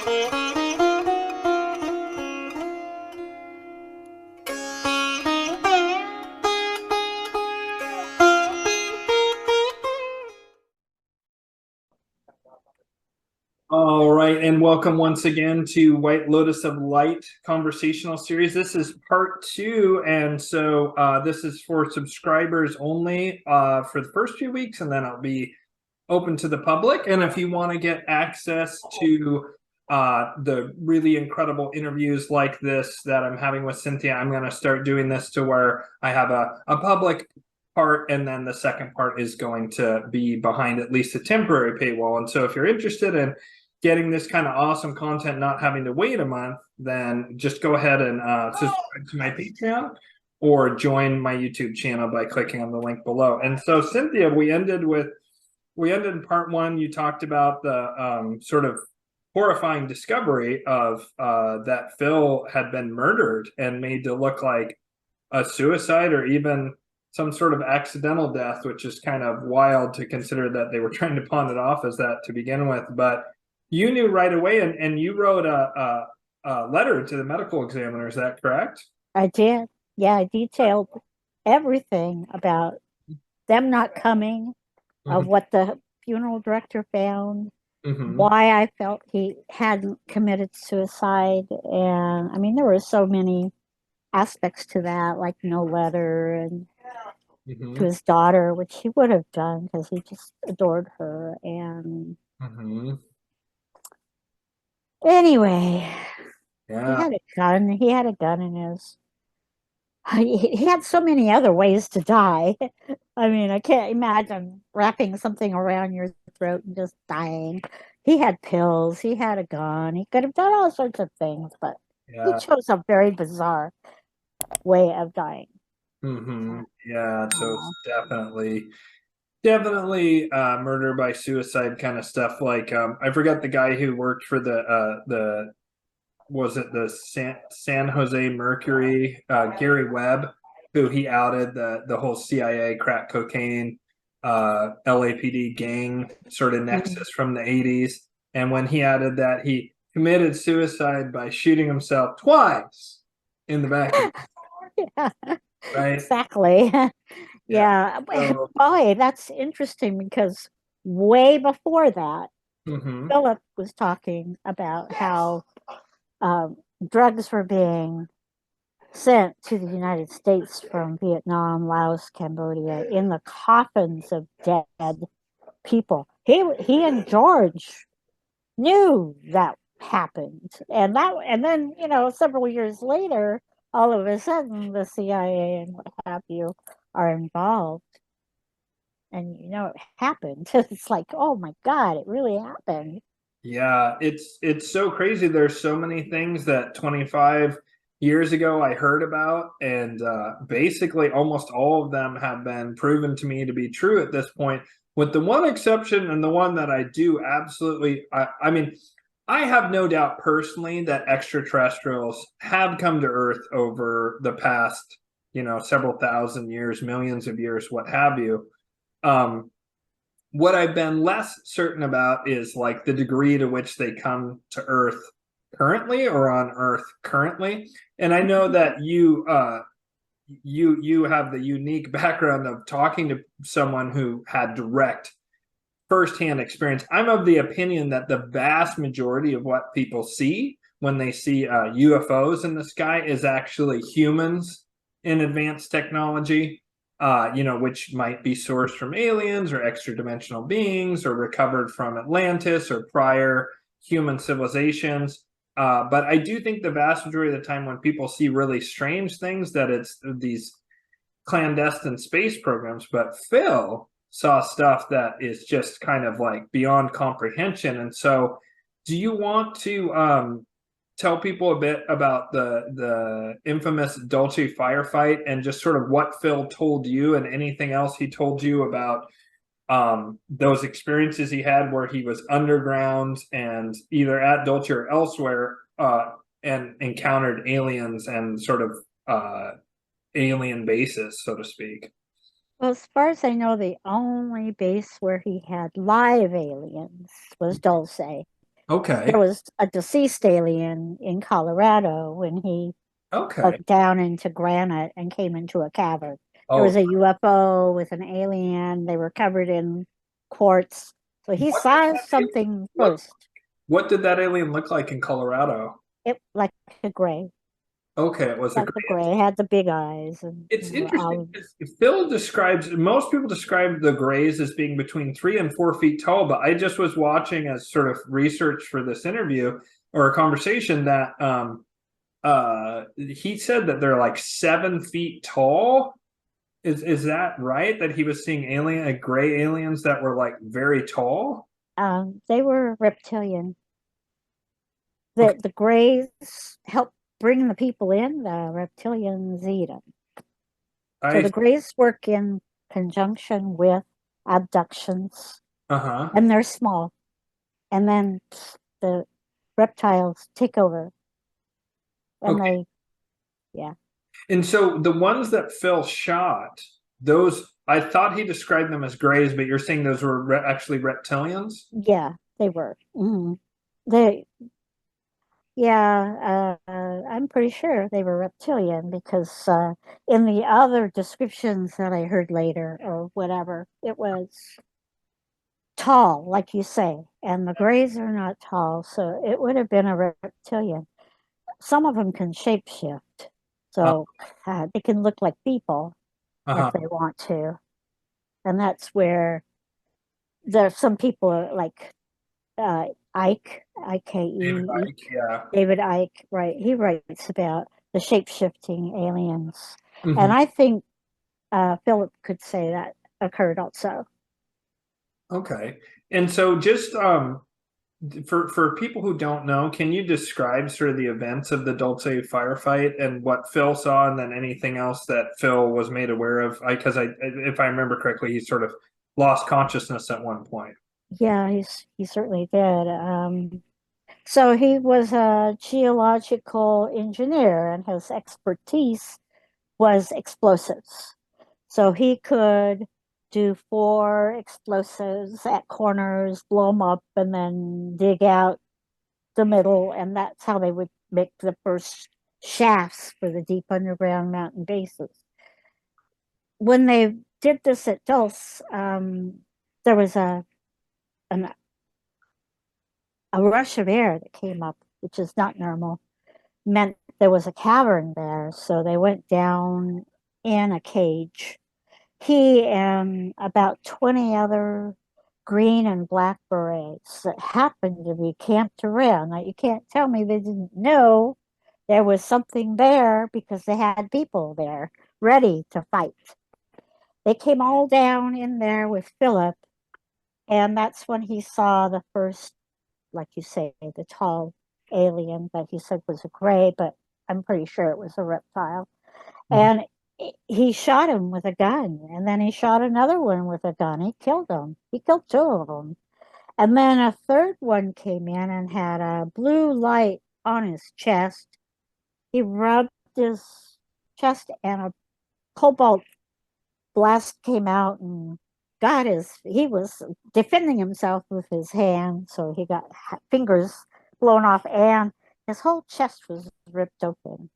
All right, and welcome once again to White Lotus of Light conversational series. This is part 2, and so this is for subscribers only for the first few weeks, and then it'll be open to the public. And if you want to get access to the really incredible interviews like this that I'm having with Cynthia, I'm going to start doing this to where I have a public part, and then the second part is going to be behind at least a temporary paywall. And so if you're interested in getting this kind of awesome content, not having to wait a month, then just go ahead and subscribe to my Patreon or join my YouTube channel by clicking on the link below. And so, Cynthia, we ended in part 1. You talked about the sort of horrifying discovery of that Phil had been murdered and made to look like a suicide or even some sort of accidental death, which is kind of wild to consider that they were trying to pawn it off as that to begin with. But you knew right away, and you wrote a letter to the medical examiner. Is that correct? I did. Yeah, I detailed everything about them not coming, of what the funeral director found, why I felt he hadn't committed suicide. And I mean, there were so many aspects to that, like no letter, and to his daughter, which he would have done because he just adored her. And anyway, yeah, he had a gun. He had a gun in his. He had so many other ways to die. I mean, I can't imagine wrapping something around your throat and just dying. He had pills. He had a gun. He could have done all sorts of things, but he chose a very bizarre way of dying. Yeah, so it's definitely murder by suicide kind of stuff. Like I forgot the guy who worked for the was it the San Jose Mercury, Gary Webb, who he outed the whole CIA crack cocaine LAPD gang sort of nexus from the 80s. And when he added that he committed suicide by shooting himself twice in the back of Yeah, right? exactly. Yeah. So, Boy, that's interesting because way before that, Philip was talking about how drugs were being sent to the United States from Vietnam, Laos, Cambodia in the coffins of dead people. He and George knew that happened, and then several years later, all of a sudden the CIA and what have you are involved, and it happened. It's like, oh my God, it really happened. yeah, it's so crazy. There's so many things that 25 years ago I heard about, and basically almost all of them have been proven to me to be true at this point, with the one exception, and the one that I do absolutely, I mean, I have no doubt personally that extraterrestrials have come to Earth over the past, several thousand years, millions of years, what have you. What I've been less certain about is like the degree to which they come to Earth currently or on Earth currently. And I know that you have the unique background of talking to someone who had direct firsthand experience. I'm of the opinion that the vast majority of what people see when they see UFOs in the sky is actually humans in advanced technology. Which might be sourced from aliens or extra dimensional beings or recovered from Atlantis or prior human civilizations. But I do think the vast majority of the time when people see really strange things, that it's these clandestine space programs. But Phil saw stuff that is just kind of like beyond comprehension. And so do you want to tell people a bit about the infamous Dulce Firefight and just sort of what Phil told you and anything else he told you about those experiences he had where he was underground and either at Dulce or elsewhere and encountered aliens and sort of alien bases, so to speak? Well, as far as I know, the only base where he had live aliens was Dulce. Okay. There was a deceased alien in Colorado when he Okay. dug down into granite and came into a cavern. There was Oh, a UFO with an alien. They were covered in quartz. So he what did saw that alien something look? first. What did that alien look like in Colorado? It like a gray, Okay, it was a like gray. a gray, had the big eyes and It's interesting olive. because Phil describes most people describe the grays as being between 3 and 4 feet tall, but I just was watching as sort of research for this interview or a conversation that he said that they're like 7 feet tall. Is that right? That he was seeing gray aliens that were like very tall? They were reptilian. Okay. The grays helped bring the people in. The reptilians eat them. So I the grays work in conjunction with abductions, uh-huh. and they're small. And then the reptiles take over, and Okay. they, yeah, And so the ones that Phil shot, those I thought he described them as grays, but you're saying those were actually reptilians? yeah, they were. They, yeah, I'm pretty sure they were reptilian because in the other descriptions that I heard later or whatever, it was tall, like you say, and the grays are not tall, so it would have been a reptilian. Some of them can shapeshift, Uh, so they can look like people if uh-huh. they want to, and that's where there's some people are like Ike, David Ike, Icke, yeah. David Ike, right? He writes about the shape-shifting aliens, Hmm. and I think Philip could say that occurred also. Okay. And so just for people who don't know, can you describe sort of the events of the Dulce firefight and what Phil saw, and then anything else that Phil was made aware of? Because if I remember correctly, he sort of lost consciousness at one point. Yeah, he certainly did. So he was a geological engineer, and his expertise was explosives. So he could do four explosives at corners, blow them up, and then dig out the middle, and that's how they would make the first shafts for the deep underground mountain bases. When they did this at Dulce, there was an, a rush of air that came up, which is not normal, meant there was a cavern there. So they went down in a cage. He and about 20 other green and black berets that happened to be camped around. Now, you can't tell me they didn't know there was something there because they had people there ready to fight. They came all down in there with Philip, and that's when he saw the first, like you say, the tall alien that he said was a gray, but I'm pretty sure it was a reptile. Mhm. And he shot him with a gun, and then he shot another one with a gun. He killed them. He killed two of them. And then a third one came in and had a blue light on his chest. He rubbed his chest, and a cobalt blast came out and he was defending himself with his hand, so he got fingers blown off, and his whole chest was ripped open.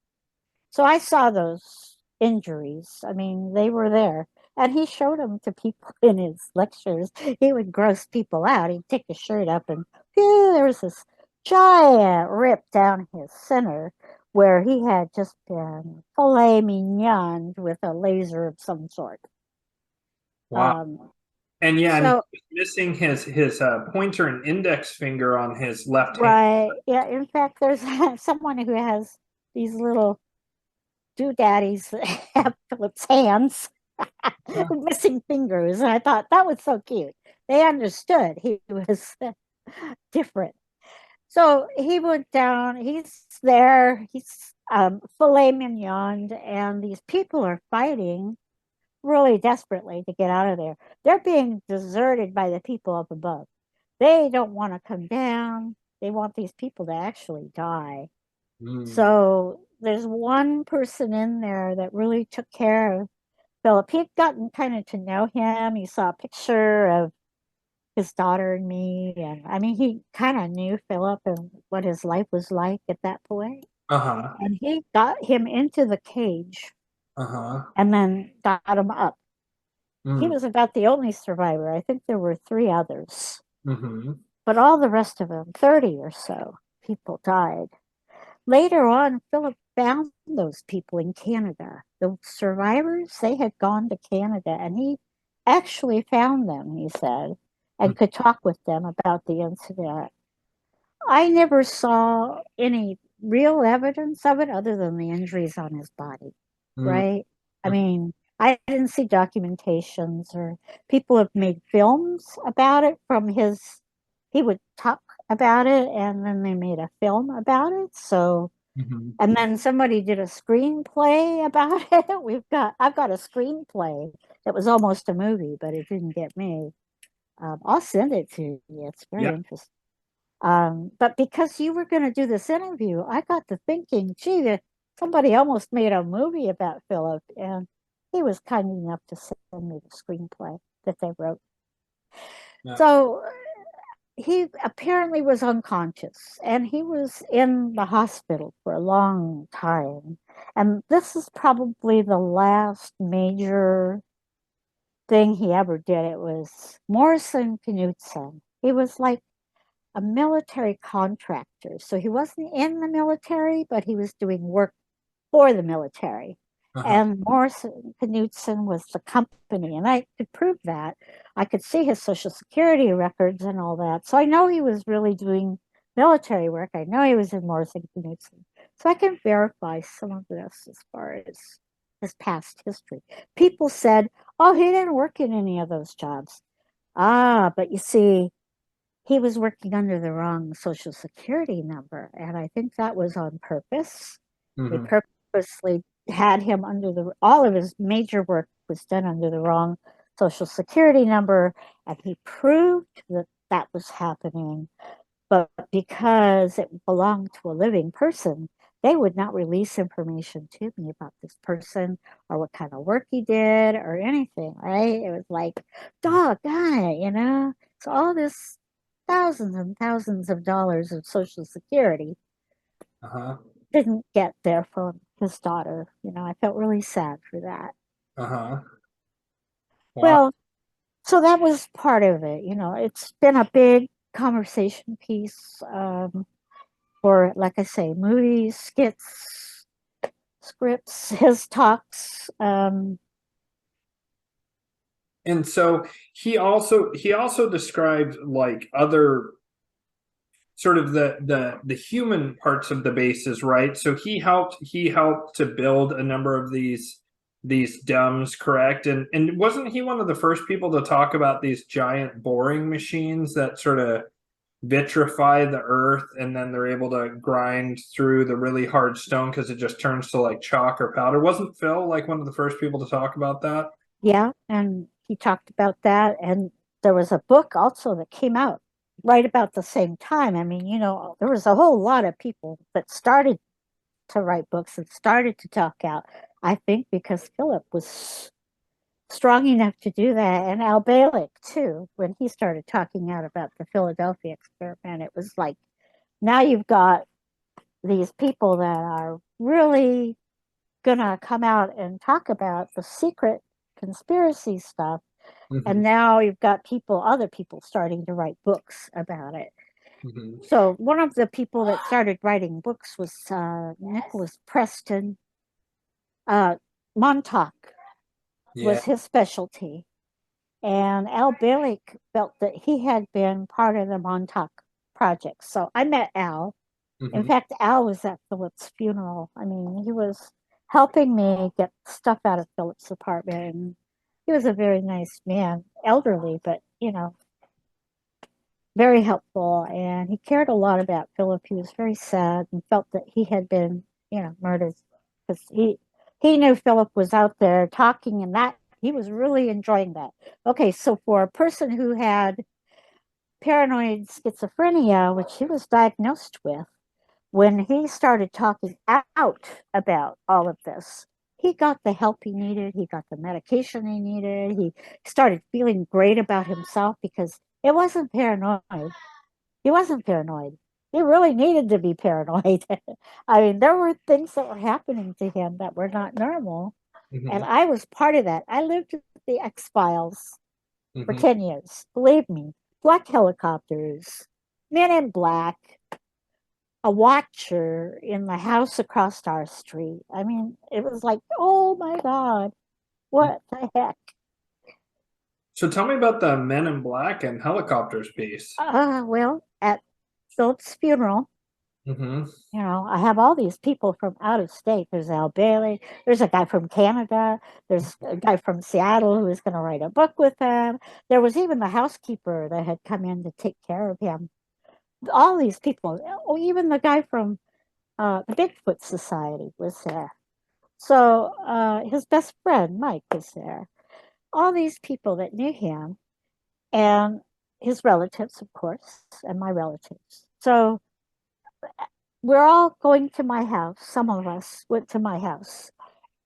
So I saw those injuries. I mean, they were there. And he showed them to people in his lectures. He would gross people out. He'd take his shirt up and phew, there was this giant rip down his center where he had just been filet mignon with a laser of some sort. Wow. Um, And yeah, and he so, was missing his pointer and index finger on his left hand. right. Yeah. In fact, there's someone who has these little doodaddies that have Philip's hands. Missing fingers. And I thought that was so cute. They understood he was different. So he went down, he's there, he's filet mignon, and these people are fighting really desperately to get out of there. They're being deserted by the people up above. They don't want to come down. They want these people to actually die. Mm. So there's one person in there that really took care of Philip. He'd gotten kind of to know him. He saw a picture of his daughter and me. And I mean, he kind of knew Philip and what his life was like at that point. Uh-huh. And he got him into the cage Uh-huh. and then got him up. He Mm. was about the only survivor. I think there were three others, Mm-hmm. but all the rest of them, 30 or so people died. Later on, Philip found those people in Canada. The survivors, they had gone to Canada, and he actually found them, he said, and could talk with them about the incident. I never saw any real evidence of it other than the injuries on his body, Mm-hmm. right? I mean, I didn't see documentations, or people have made films about it from his, he would talk about it and then they made a film about it. So, Mm-hmm. and then somebody did a screenplay about it. I've got a screenplay that was almost a movie, but it didn't get made. I'll send it to you. It's very Yeah. interesting. But because you were going to do this interview, I got to thinking, gee, somebody almost made a movie about Philip, and he was kind enough to send me the screenplay that they wrote. Yeah. So he apparently was unconscious, and he was in the hospital for a long time. And this is probably the last major thing he ever did. It was Morrison Knudsen. He was like a military contractor. So he wasn't in the military, but he was doing work for the military. Uh-huh. And Morrison Knudsen was the company. And I could prove that. I could see his social security records and all that. So I know he was really doing military work. I know he was in Morrison Knudsen. So I can verify some of this as far as his past history. People said, oh, he didn't work in any of those jobs. Ah, but you see, he was working under the wrong social security number. And I think that was on purpose. They Mm-hmm. purposely had him under all of his major work was done under the wrong social security number. And he proved that that was happening. But because it belonged to a living person, they would not release information to me about this person or what kind of work he did or anything, right? It was like, doggone it, you know? So all this thousands and thousands of dollars of Social Security Uh-huh. didn't get there from his daughter. You know, I felt really sad for that. Uh-huh. Wow. Well, so that was part of it. You know, it's been a big conversation piece for, like I say, movies, skits, scripts, his talks. And so he also described like other sort of the human parts of the bases, right? So he helped to build a number of these D.U.M.S, correct? And wasn't he one of the first people to talk about these giant boring machines that sort of vitrify the earth and then they're able to grind through the really hard stone because it just turns to like chalk or powder? Wasn't Phil like one of the first people to talk about that? Yeah, and he talked about that. And there was a book also that came out right about the same time. I mean, you know, there was a whole lot of people that started to write books and started to talk out. I think because Philip was strong enough to do that, and Al Bielek too. When he started talking out about the Philadelphia experiment, it was like now you've got these people that are really gonna come out and talk about the secret conspiracy stuff. Mm-hmm. And now you've got other people starting to write books about it. Mm-hmm. So one of the people that started writing books was Nicholas Preston. Montauk Yeah. was his specialty. And Al Bielek felt that he had been part of the Montauk project. So I met Al. In Mm-hmm. fact, Al was at Philip's funeral. I mean, he was helping me get stuff out of Philip's apartment. And he was a very nice man, elderly, but, you know, very helpful. And he cared a lot about Philip. He was very sad and felt that he had been, you know, murdered because he knew Philip was out there talking, and that he was really enjoying that. Okay, so for a person who had paranoid schizophrenia, which he was diagnosed with, when he started talking out about all of this, he got the help he needed. He got the medication he needed. He started feeling great about himself because It wasn't paranoid. He wasn't paranoid. He really needed to be paranoid. I mean, there were things that were happening to him that were not normal. And I was part of that. I lived with the X-Files for 10 years. Believe me, black helicopters, men in black, a watcher in the house across our street. I mean, it was like, oh my God, what the heck? So tell me about the Men in Black and helicopters piece. Well, at Philip's funeral, Mm-hmm. you know, I have all these people from out of state. There's Al Bailey. There's a guy from Canada. There's a guy from Seattle who was going to write a book with him. There was even the housekeeper that had come in to take care of him. All these people. Oh, even the guy from the Bigfoot Society was there. So his best friend, Mike, was there. All these people that knew him and his relatives, of course, and my relatives. So we're all going to my house. Some of us went to my house.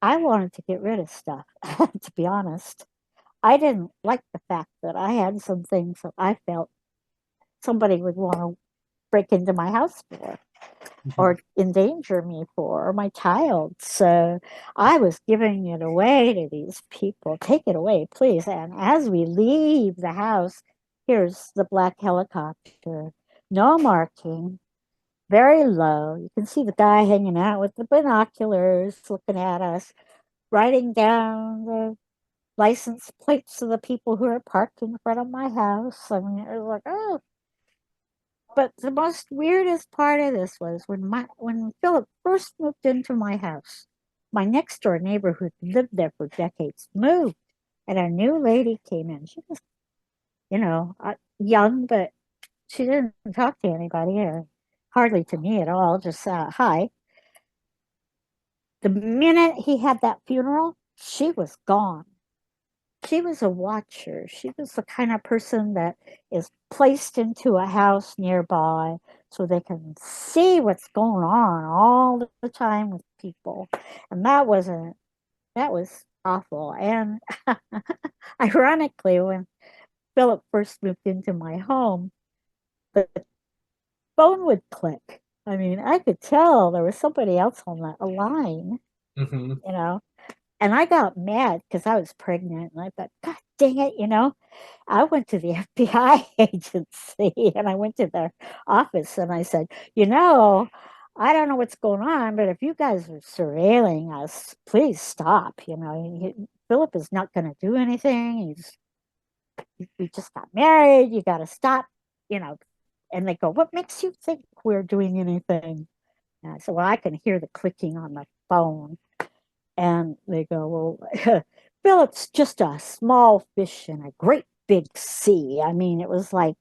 I wanted to get rid of stuff, to be honest. I didn't like the fact that I had some things that I felt somebody would want to break into my house for or endanger me for, or my child. So I was giving it away to these people. Take it away, please. And as we leave the house, here's the black helicopter. No marking, very low. You can see the guy hanging out with the binoculars, looking at us, writing down the license plates of the people who are parked in front of my house. I mean, it was like, oh. But the most weirdest part of this was when Philip first moved into my house. My next door neighbor who'd lived there for decades moved, and a new lady came in. She was, you know, young, but she didn't talk to anybody or hardly to me at all. Just hi. The minute he had that funeral, she was gone. She was a watcher. She was the kind of person that is placed into a house nearby so they can see what's going on all the time with people. And that was awful. And ironically, when Philip first moved into my home, the phone would click. I mean, I could tell there was somebody else on the line, you know. And I got mad because I was pregnant, and I thought, God dang it, you know. I went to the FBI agency and I went to their office and I said, you know, I don't know what's going on, but if you guys are surveilling us, please stop. You know, Philip is not going to do anything. We just got married. You got to stop, you know. And they go, what makes you think we're doing anything? And I said, well, I can hear the clicking on the phone. And they go, well, Philip's just a small fish in a great big sea. I mean, it was like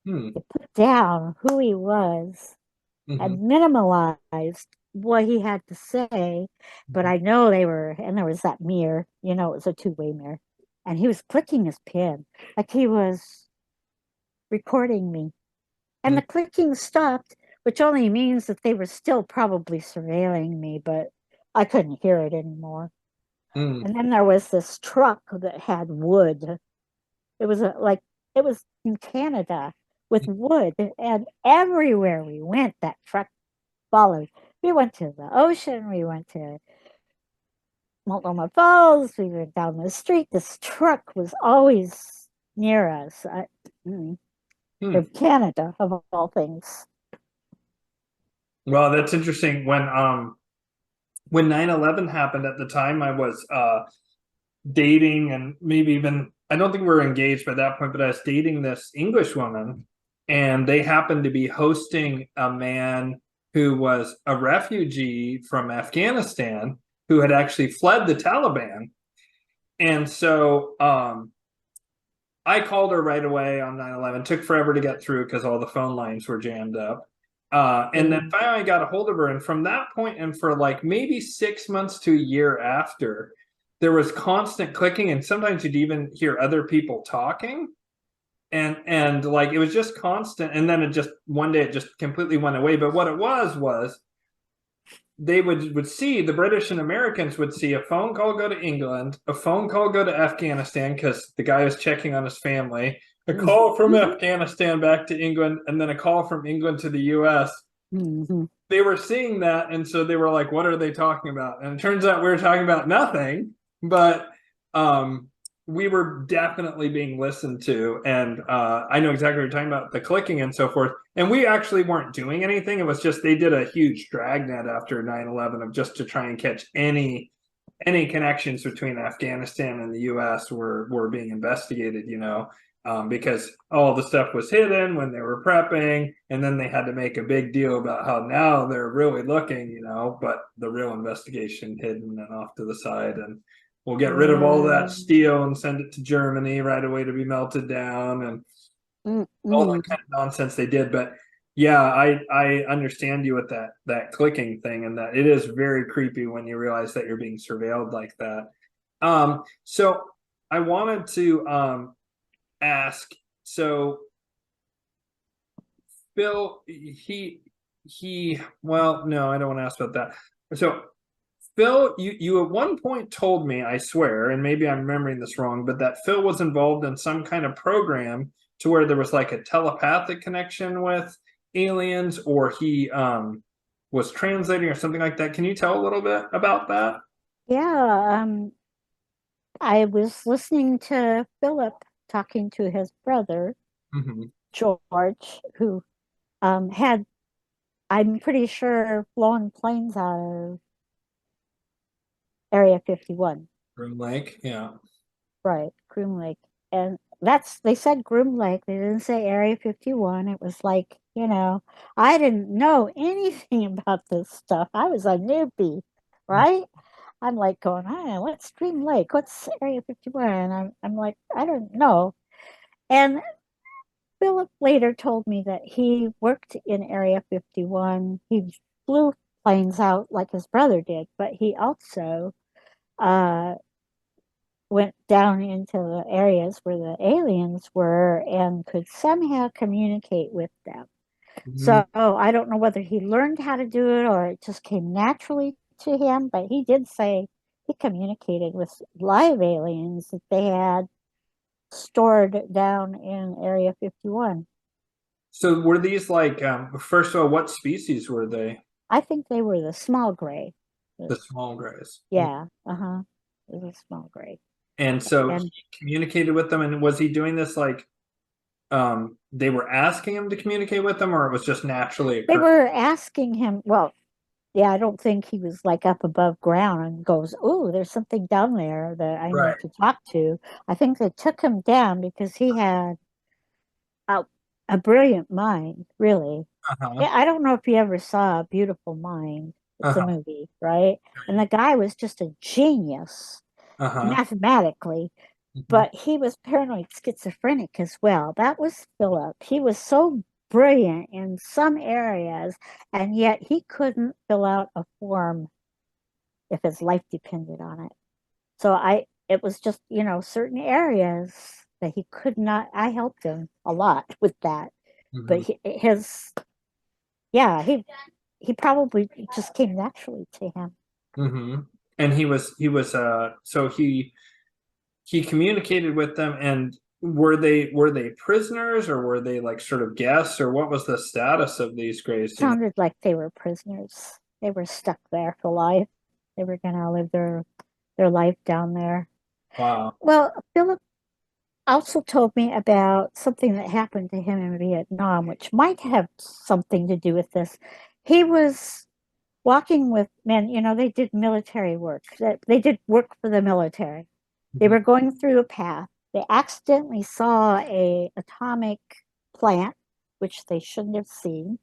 it put down who he was and minimalized what he had to say. But I know they were, and there was that mirror, you know, it was a two-way mirror. And he was clicking his pen like he was recording me. And the clicking stopped, which only means that they were still probably surveilling me, but I couldn't hear it anymore. And then there was this truck that had wood. It was it was in Canada with wood, and everywhere we went, that truck followed. We went to the ocean. We went to Multnomah Falls. We went down the street. This truck was always near us. From Canada, of all things. Well, that's interesting. When 9/11 happened, at the time I was dating, and maybe even, I don't think we were engaged by that point, but I was dating this English woman, and they happened to be hosting a man who was a refugee from Afghanistan who had actually fled the Taliban. And so I called her right away on 9/11. Took forever to get through because all the phone lines were jammed up. And then finally I got a hold of her. And from that point, and for like maybe 6 months to a year after, there was constant clicking. And sometimes you'd even hear other people talking. And like it was just constant. And then it just one day it just completely went away. But what it was they would see, the British and Americans would see a phone call go to England, a phone call go to Afghanistan because the guy was checking on his family, a call from Afghanistan back to England, and then a call from England to the U.S. They were seeing that, and so they were like, "What are they talking about?" And it turns out we were talking about nothing, but we were definitely being listened to, and I know exactly what you're talking about, the clicking and so forth. And we actually weren't doing anything. It was just they did a huge dragnet after 9/11 of just to try and catch any connections between Afghanistan and the U.S. were being investigated, because all the stuff was hidden when they were prepping, and then they had to make a big deal about how now they're really looking, but the real investigation hidden and off to the side, and we'll get rid of all that steel and send it to Germany right away to be melted down, and all that kind of nonsense they did. But yeah, I understand you with that clicking thing, and that it is very creepy when you realize that you're being surveilled like that. So I wanted to ask, so Phil, well, no, I don't want to ask about that. So Phil, you at one point told me, I swear, and maybe I'm remembering this wrong, but that Phil was involved in some kind of program to where there was like a telepathic connection with aliens, or he was translating or something like that. Can you tell a little bit about that? Yeah, I was listening to Philip talking to his brother, George, who had, I'm pretty sure, flown planes out of Area 51. Groom Lake, yeah. Right, Groom Lake. And they said Groom Lake. They didn't say Area 51. It was like, I didn't know anything about this stuff. I was a newbie, right? I'm like going, what's Groom Lake? What's Area 51? And I'm like, I don't know. And Philip later told me that he worked in Area 51. He flew planes out like his brother did, but he also uh, went down into the areas where the aliens were and could somehow communicate with them. So I don't know whether he learned how to do it or it just came naturally to him, but he did say he communicated with live aliens that they had stored down in Area 51. So were these like, first of all, what species were they? I think they were the small gray. The small grays. Yeah, it was a small gray. And so And he communicated with them, and was he doing this like they were asking him to communicate with them, or it was just naturally they occurring? were asking him, well, yeah, I don't think he was like up above ground and goes, "Oh, there's something down there that I Right. need to talk to." I think they took him down because he had a, a brilliant mind, really. Uh-huh. Yeah, I don't know if you ever saw A Beautiful Mind. It's a Uh-huh. movie, right? And the guy was just a genius Uh-huh. mathematically, but he was paranoid schizophrenic as well. That was Philip. He was so brilliant in some areas, and yet he couldn't fill out a form if his life depended on it. So it was just, certain areas that he could not, I helped him a lot with that. But yeah, he probably just came naturally to him. And so he communicated with them, and were they prisoners, or were they like sort of guests, or what was the status of these grays? Sounded like they were prisoners. They were stuck there for life. They were going to live their life down there. Wow. Well, Philip also told me about something that happened to him in Vietnam, which might have something to do with this. He was walking with men, they did military work. They did work for the military. They were going through a path. They accidentally saw a atomic plant, which they shouldn't have seen,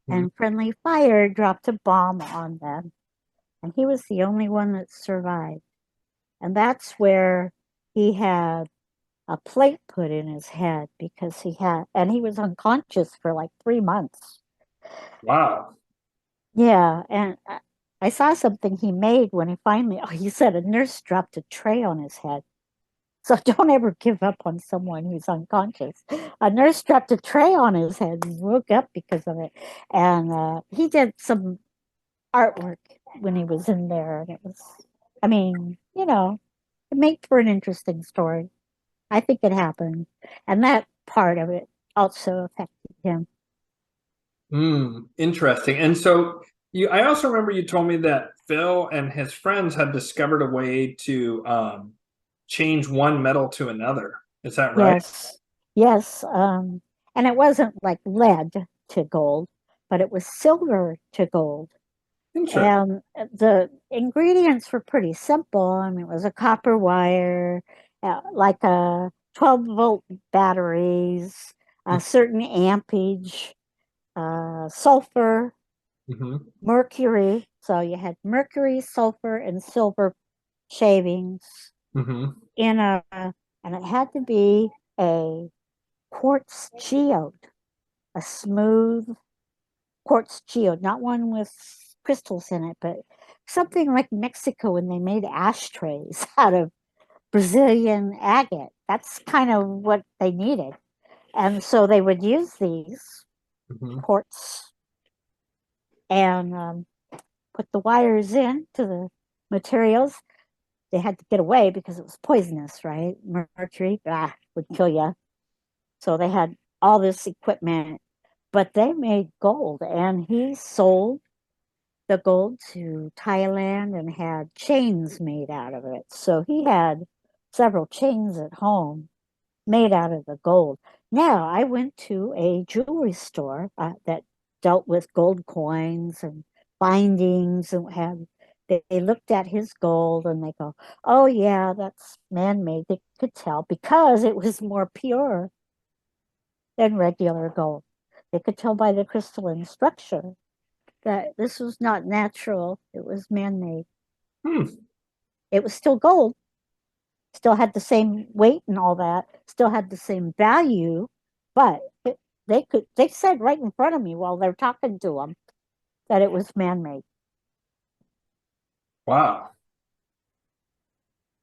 and friendly fire dropped a bomb on them. And he was the only one that survived. And that's where he had a plate put in his head because and he was unconscious for like 3 months. Wow. Yeah. And I saw something he made when he said a nurse dropped a tray on his head. So don't ever give up on someone who's unconscious. A nurse dropped a tray on his head and woke up because of it. And he did some artwork when he was in there. And it was, I mean, it made for an interesting story. I think it happened. And that part of it also affected him. Interesting. And so I also remember you told me that Phil and his friends had discovered a way to change one metal to another. Is that right? Yes, yes. And it wasn't like lead to gold, but it was silver to gold. Interesting. And the ingredients were pretty simple. I mean, it was a copper wire, like a 12-volt batteries, a certain ampage, sulfur, mercury. So you had mercury, sulfur, and silver shavings in and it had to be a quartz geode, a smooth quartz geode, not one with crystals in it, but something like Mexico when they made ashtrays out of Brazilian agate. That's kind of what they needed. And so they would use these quartz and put the wires in to the materials. They had to get away because it was poisonous, right? Mercury would kill you. So they had all this equipment, but they made gold, and he sold the gold to Thailand and had chains made out of it. So he had several chains at home made out of the gold. Now, I went to a jewelry store that dealt with gold coins and bindings and had they looked at his gold and they go, oh yeah, that's man-made. They could tell because it was more pure than regular gold. They could tell by the crystalline structure that this was not natural. It was man-made. It was still gold, still had the same weight and all that, still had the same value, but they said right in front of me while they're talking to them that it was man-made. Wow.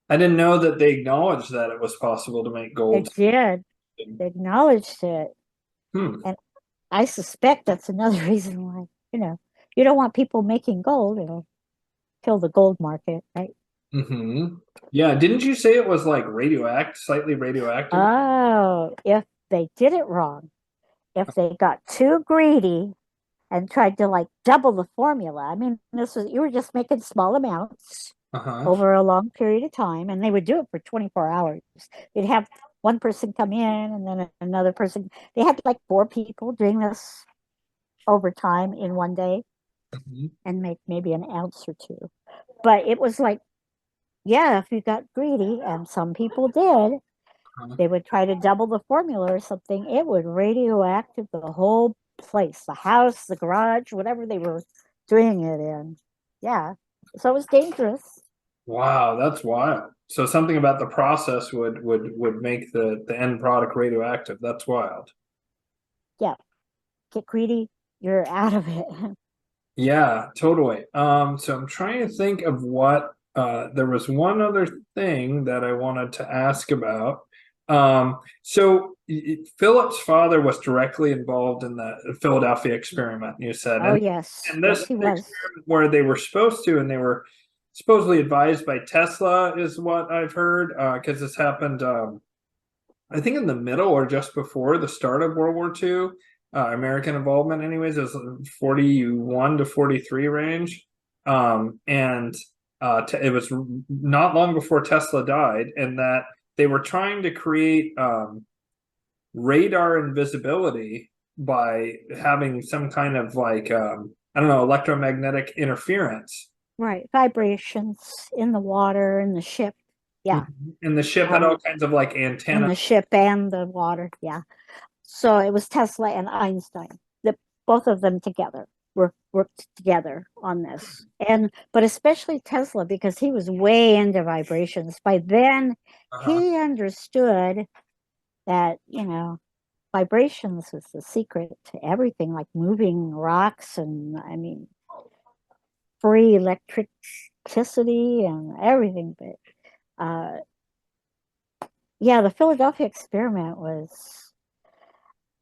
I didn't know that they acknowledged that it was possible to make They gold. did. They acknowledged it. Hmm. And I suspect that's another reason why, you don't want people making gold. It'll kill the gold market, right? Yeah. Didn't you say it was like slightly radioactive? Oh, if they did it wrong, if they got too greedy and tried to like double the formula. I mean, you were just making small amounts over a long period of time, and they would do it for 24 hours. They'd have one person come in and then another person. They had like 4 people doing this over time in one day and make maybe an ounce or two. But it was like, yeah, if you got greedy, and some people did, they would try to double the formula or something. It would radioactive the whole place, the house, the garage, whatever they were doing it in. Yeah. So it was dangerous. Wow, that's wild. So something about the process would make the end product radioactive. That's wild. Yeah. Get greedy, you're out of it. Yeah, totally. So I'm trying to think of what there was one other thing that I wanted to ask about. So Philip's father was directly involved in the Philadelphia experiment, you said. Oh, yes. And this Yes, he was. experiment where they were supposed to, and they were supposedly advised by Tesla, is what I've heard, because this happened, I think in the middle or just before the start of World War II. American involvement, anyways, is 41 to 43 range, and it was not long before Tesla died, and that they were trying to create radar invisibility by having some kind of like I don't know, electromagnetic interference. Right. Vibrations in the water, in the ship. Yeah. And the ship had all kinds of like In antennas. the ship and the water. Yeah. So it was Tesla and Einstein, that both of them together worked together on this. But especially Tesla, because he was way into vibrations. By then, he understood that, vibrations was the secret to everything, like moving rocks and I mean free electricity and everything. But yeah, the Philadelphia experiment was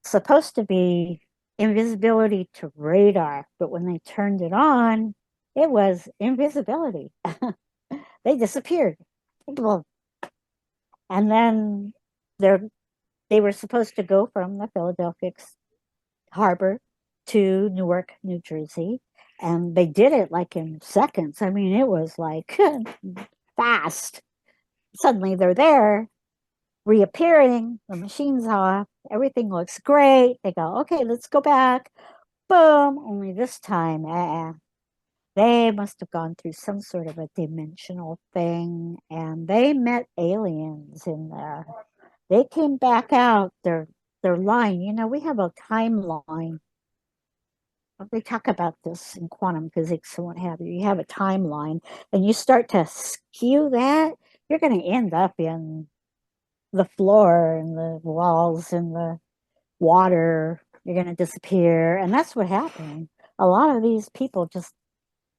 supposed to be invisibility to radar, but when they turned it on, it was invisibility. They disappeared. And then their they were supposed to go from the Philadelphia harbor to Newark, New Jersey, and they did it like in seconds. I mean, it was like fast. Suddenly they're there, reappearing, the machine's off, everything looks great. They go, okay, let's go back. Boom. Only this time, they must have gone through some sort of a dimensional thing, and they met aliens in there. They came back out their line. You know, we have a timeline. They talk about this in quantum physics and what have you. You have a timeline, and you start to skew that, you're going to end up in the floor and the walls and the water. You're going to disappear, and that's what happened. A lot of these people just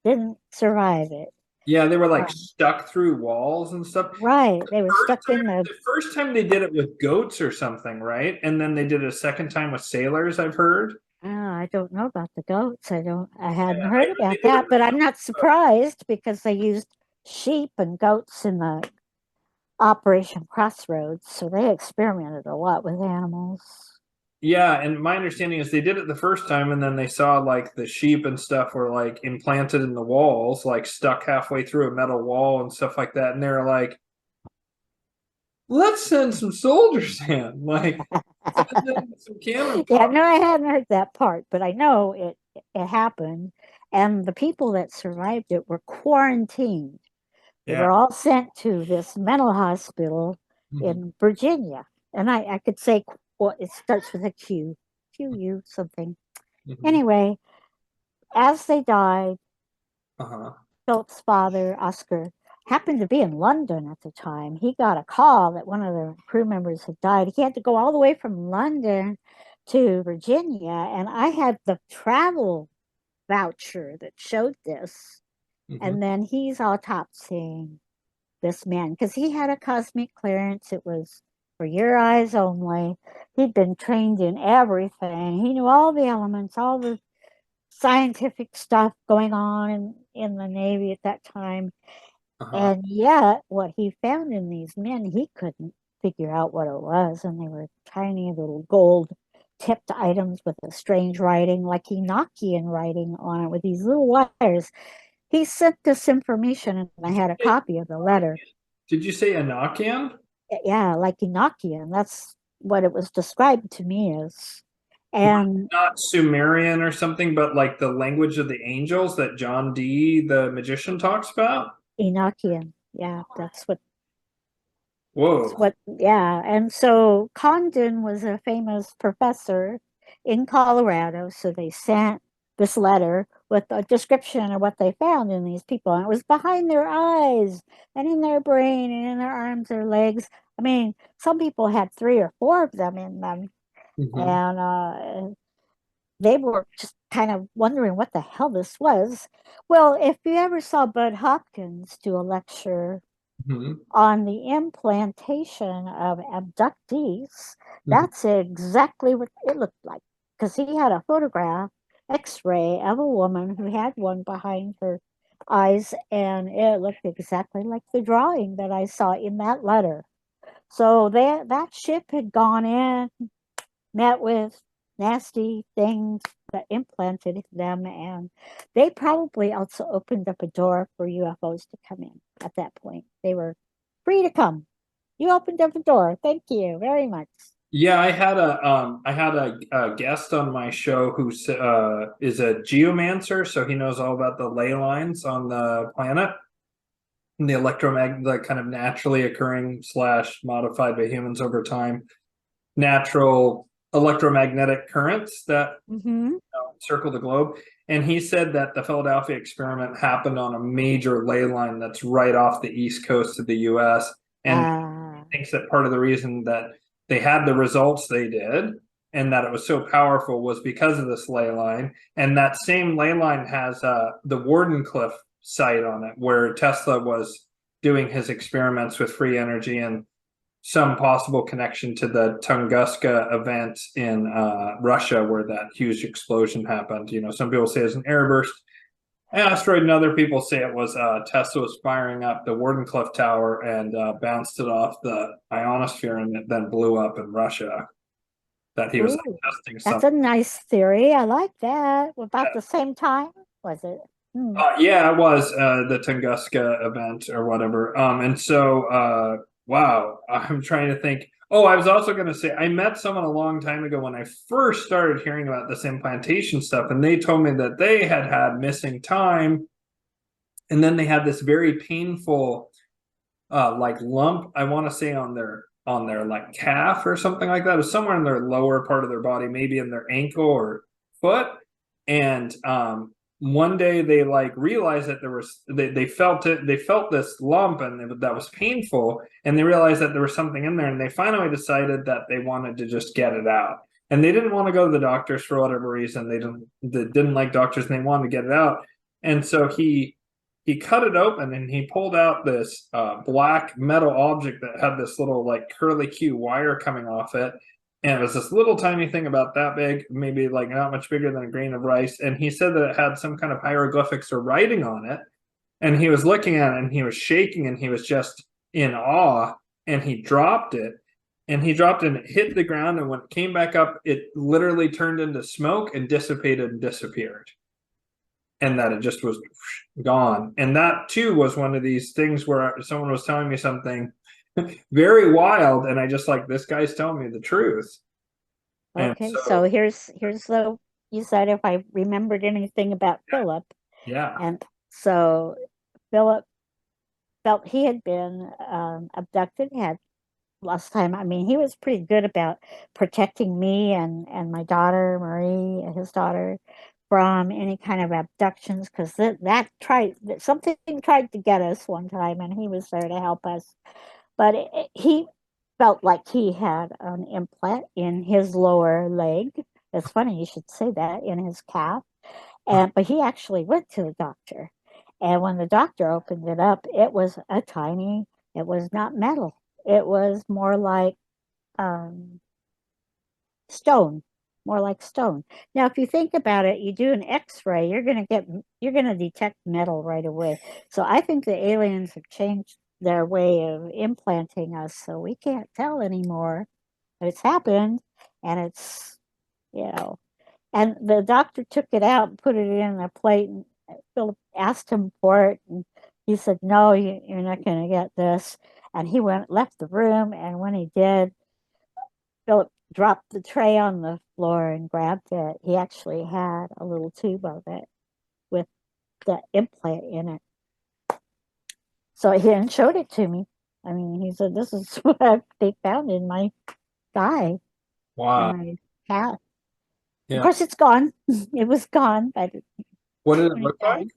didn't survive it. Yeah, they were like stuck through walls and stuff. Right. They were stuck in The first time they did it with goats or something, right? And then they did it a second time with sailors, I've heard. I don't know about the goats. I hadn't heard about that, but I'm not surprised because they used sheep and goats in the Operation Crossroads, so they experimented a lot with animals. Yeah, and my understanding is they did it the first time, and then they saw like the sheep and stuff were like implanted in the walls, like stuck halfway through a metal wall and stuff like that. And they're like, let's send some soldiers in, like some cannon. Yeah, no, I hadn't heard that part, but I know it happened, and the people that survived it were quarantined. They were all sent to this mental hospital in Virginia, and I could say, well, it starts with a Q, QU something. Anyway, as they died, Philip's father, Oscar, happened to be in London at the time. He got a call that one of the crew members had died. He had to go all the way from London to Virginia, and I had the travel voucher that showed this. And then he's autopsying this man because he had a cosmic clearance. It was for your eyes only. He'd been trained in everything. He knew all the elements, all the scientific stuff going on in the Navy at that time. And yet, what he found in these men, he couldn't figure out what it was. And they were tiny little gold tipped items with a strange writing, like Enochian writing on it with these little wires. He sent this information, and I had a copy of the letter. Did you say Enochian? Yeah, like Enochian. That's what it was described to me as. And not Sumerian or something, but like the language of the angels that John Dee, the magician, talks about? Enochian. Yeah, that's what. Whoa. That's what, yeah. And so Condon was a famous professor in Colorado. So they sent this letter with a description of what they found in these people. And it was behind their eyes and in their brain and in their arms or legs. I mean, some people had 3 or 4 of them in them. And they were just kind of wondering what the hell this was. Well, if you ever saw Bud Hopkins do a lecture on the implantation of abductees, that's exactly what it looked like. Because he had a photograph, X-ray, of a woman who had one behind her eyes, and it looked exactly like the drawing that I saw in that letter. So that ship had gone in, met with nasty things that implanted them, and they probably also opened up a door for UFOs to come in at that point. They were free to come. You opened up a door. Thank you very much. Yeah, I had a guest on my show who is a geomancer, so he knows all about the ley lines on the planet and the the kind of naturally occurring / modified by humans over time natural electromagnetic currents that circle the globe. And he said that the Philadelphia experiment happened on a major ley line that's right off the east coast of the U.S. And he thinks that part of the reason that they had the results they did and that it was so powerful was because of this ley line. And that same ley line has the Wardenclyffe site on it where Tesla was doing his experiments with free energy and some possible connection to the Tunguska event in Russia where that huge explosion happened. You know, some people say it's an airburst. asteroid, and other people say it was Tesla was firing up the Wardenclyffe Tower and bounced it off the ionosphere, and it then blew up in Russia. That he was like, Ooh, testing that's something. a nice theory. I like that. About the same time, was it? Hmm. Yeah, it was the Tunguska event or whatever. And so, wow, I'm trying to think. Oh, I was also going to say, I met someone a long time ago when I first started hearing about this implantation stuff, and they told me that they had had missing time, and then they had this very painful, like lump. I want to say on their like calf or something like that. It was somewhere in their lower part of their body, maybe in their ankle or foot, and one day they like realized that they felt it, they felt this lump, and that was painful, and they realized that there was something in there, and they finally decided that they wanted to just get it out, and they didn't want to go to the doctors for whatever reason. They didn't like doctors, and they wanted to get it out. And so he cut it open, and he pulled out this black metal object that had this little like curly Q wire coming off it, and it was this little tiny thing about that big, maybe like not much bigger than a grain of rice. And he said that it had some kind of hieroglyphics or writing on it. And he was looking at it, and he was shaking, and he was just in awe. And he dropped it. And he dropped it, and it hit the ground. And when it came back up, it literally turned into smoke and dissipated and disappeared. And that it just was gone. And that too was one of these things where someone was telling me something very wild, and I just like, this guy's telling me the truth. And Okay, so so, here's the you said if I remembered anything about Philip, yeah. and so Philip felt he had been abducted. Had last time. I mean, he was pretty good about protecting me and my daughter Marie, his daughter, from any kind of abductions because that tried something tried to get us one time, and he was there to help us. But he felt like he had an implant in his lower leg. It's funny you should say that, in his calf. And but he actually went to the doctor. And when the doctor opened it up, it was a tiny, it was not metal. It was more like um, stone, more like stone. Now, if you think about it, you do an X-ray, you're going to detect metal right away. So I think the aliens have changed their way of implanting us, so we can't tell anymore. But it's happened, and it's you know. And the doctor took it out and put it in a plate, and Philip asked him for it, and he said, "No, you're not going to get this." And he left the room, and when he did, Philip dropped the tray on the floor and grabbed it. He actually had a little tube of it with the implant in it. So he showed it to me. I mean, he said, "This is what they found in my thigh, in Wow. my calf." Of Yeah. course, it's gone. It was gone, but What did it when he look like?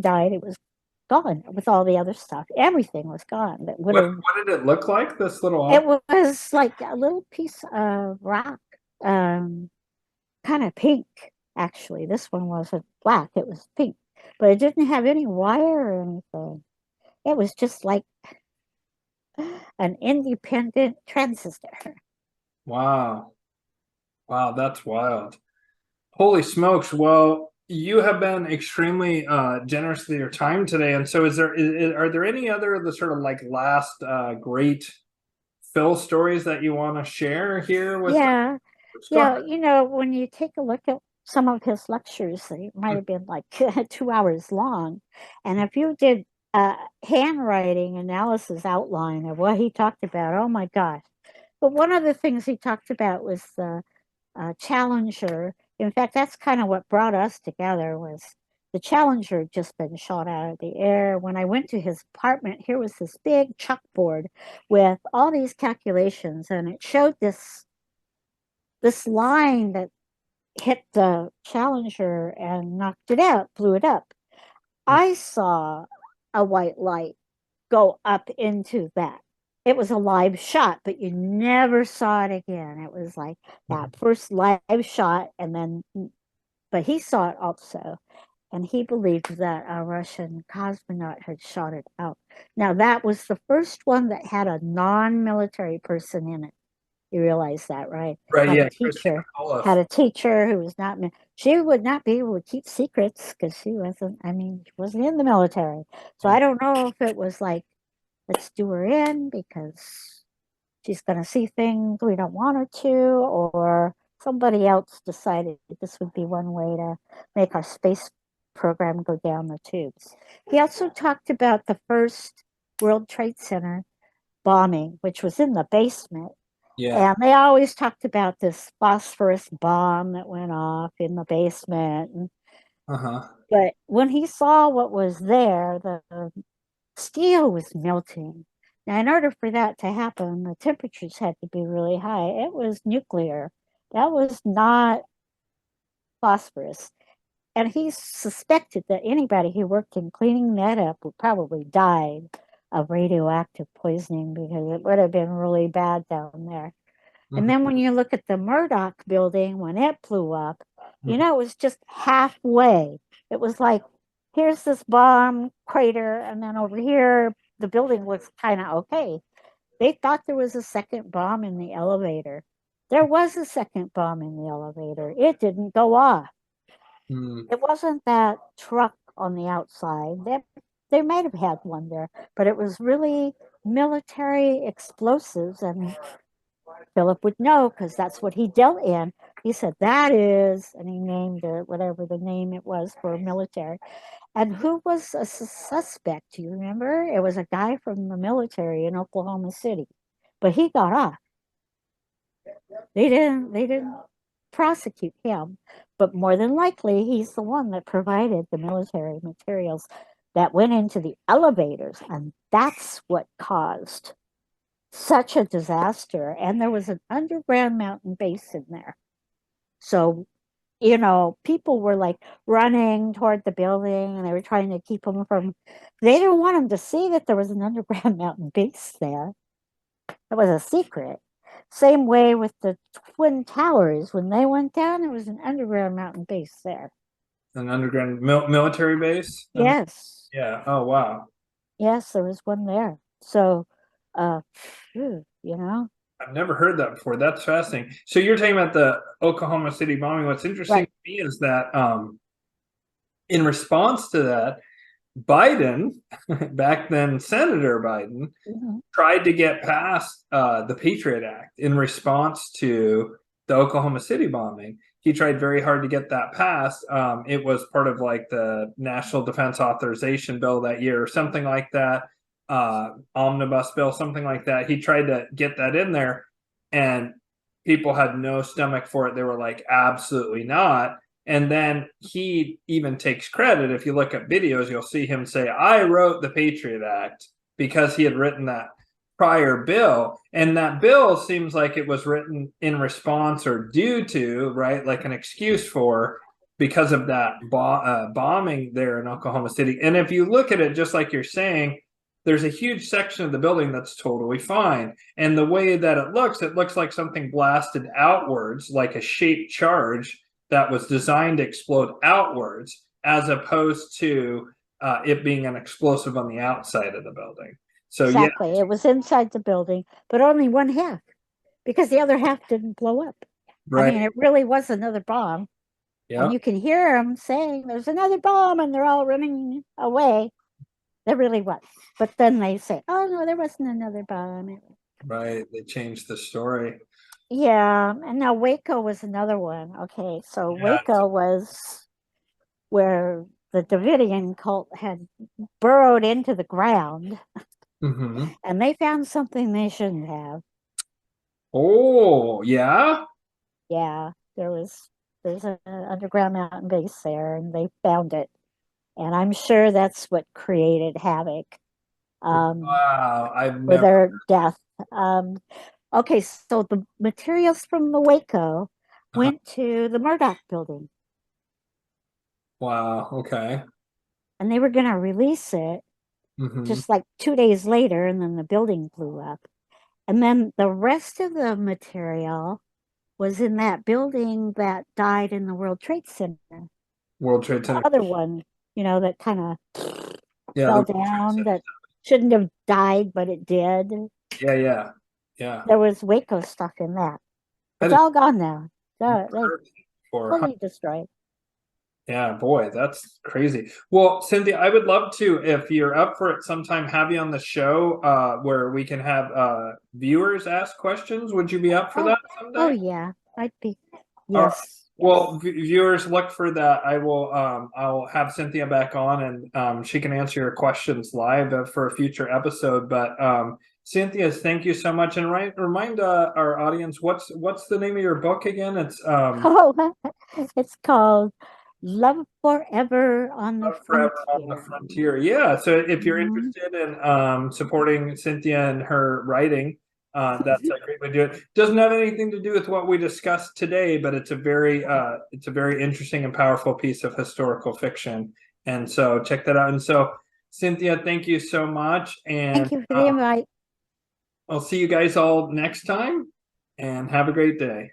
died, it was gone with all the other stuff. Everything was gone. That would have. What did it look like? This little It object? was like a little piece of rock, um, kind of pink. Actually, this one wasn't black; it was pink, but it didn't have any wire or anything. It was just like an independent transistor. Wow. Wow, that's wild. Holy smokes. Well, you have been extremely generous with your time today. And so are there any other of the sort of like last great Phil stories that you want to share here with Yeah, us? Go ahead. yeah. When you take a look at some of his lectures, they might have been like 2 hours long. And if you did a handwriting analysis outline of what he talked about, oh my gosh. But one of the things he talked about was the Challenger. In fact, that's kind of what brought us together was the Challenger had just been shot out of the air. When I went to his apartment, here was this big chalkboard with all these calculations, and it showed this line that hit the Challenger and knocked it out, blew it up. I saw a white light go up into that. It was a live shot, but you never saw it again. It was like that first live shot, and then, but he saw it also. And he believed that a Russian cosmonaut had shot it out. Now, that was the first one that had a non military person in it. You realize that, right? Right. Had a Yeah. teacher, Christina had a teacher who was not, she would not be able to keep secrets because she wasn't, I mean, she wasn't in the military. So I don't know if it was like, let's do her in because she's going to see things we don't want her to, or somebody else decided this would be one way to make our space program go down the tubes. He also talked about the first World Trade Center bombing, which was in the basement. Yeah. And they always talked about this phosphorus bomb that went off in the basement. Uh-huh. But when he saw what was there, the steel was melting. Now, in order for that to happen, the temperatures had to be really high. It was nuclear. That was not phosphorus. And he suspected that anybody who worked in cleaning that up would probably died of radioactive poisoning because it would have been really bad down there. And then when you look at the Murdoch building, when it blew up, you know, it was just halfway. It was like, here's this bomb crater, and then over here, the building looks kind of okay. They thought there was a second bomb in the elevator. There was a second bomb in the elevator. It didn't go off. It wasn't that truck on the outside. They might have had one there, but it was really military explosives, and Philip would know because that's what he dealt in. He said, that is, and he named it, whatever the name it was for military. And who was a suspect? Do you remember? It was a guy from the military in Oklahoma City, but he got off. They didn't prosecute him, but more than likely, he's the one that provided the military materials that went into the elevators, and that's what caused such a disaster. And there was an underground mountain base in there. So, you know, people were like running toward the building and they were trying to keep them from, they didn't want them to see that there was an underground mountain base there. It was a secret. Same way with the Twin Towers. When they went down, there was an underground mountain base there. An underground military base? Yes. Yeah. Oh, wow. Yes, there was one there. So, you know. I've never heard that before. That's fascinating. So you're talking about the Oklahoma City bombing. What's interesting to me is that in response to that, Biden, back then Senator Biden, tried to get past the Patriot Act in response to the Oklahoma City bombing. He tried very hard to get that passed. It was part of like the National Defense Authorization Bill that year or something like that. Omnibus bill, something like that. He tried to get that in there and people had no stomach for it. They were like, absolutely not. And then he even takes credit. If you look at videos, you'll see him say, I wrote the Patriot Act because he had written that prior bill. And that bill seems like it was written in response or due to, right, like an excuse for because of that bombing there in Oklahoma City. And if you look at it, just like you're saying, there's a huge section of the building that's totally fine. And the way that it looks like something blasted outwards, like a shaped charge that was designed to explode outwards, as opposed to it being an explosive on the outside of the building. So exactly. It was inside the building, but only one half, because the other half didn't blow up. Right. I mean, it really was another bomb. Yeah. And you can hear them saying, there's another bomb, and they're all running away. There really was. But then they say, oh, no, there wasn't another bomb. Right. They changed the story. Yeah. And now Waco was another one. Okay. So Waco was where the Davidian cult had burrowed into the ground. And they found something they shouldn't have. Oh, yeah? Yeah. There's an underground mountain base there, and they found it. And I'm sure that's what created havoc. Wow, I've with never. their death. Okay, so the materials from the Waco went to the Murdoch building. Wow, okay. And they were going to release it just like 2 days later, and then the building blew up. And then the rest of the material was in that building that died in the World Trade Center. World Trade Center. The other one, you know, that kind of fell down, that shouldn't have died, but it did. Yeah. Yeah. There was Waco stuff in that. It's all gone now. So, fully destroyed. Yeah, boy, that's crazy. Well, Cynthia, I would love to, if you're up for it sometime, have you on the show where we can have viewers ask questions. Would you be up for that someday? Oh, yeah. I'd be. Yes. Well, viewers, look for that. I'll have Cynthia back on, and she can answer your questions live for a future episode. But Cynthia, thank you so much. And remind our audience, what's the name of your book again? It's it's called Love Forever on the Frontier. Yeah. So if you're interested in supporting Cynthia and her writing, that's a great way to do it. Doesn't have anything to do with what we discussed today, but it's a very interesting and powerful piece of historical fiction. And so check that out. And so, Cynthia, thank you so much. And thank you for the invite. I'll see you guys all next time, and have a great day.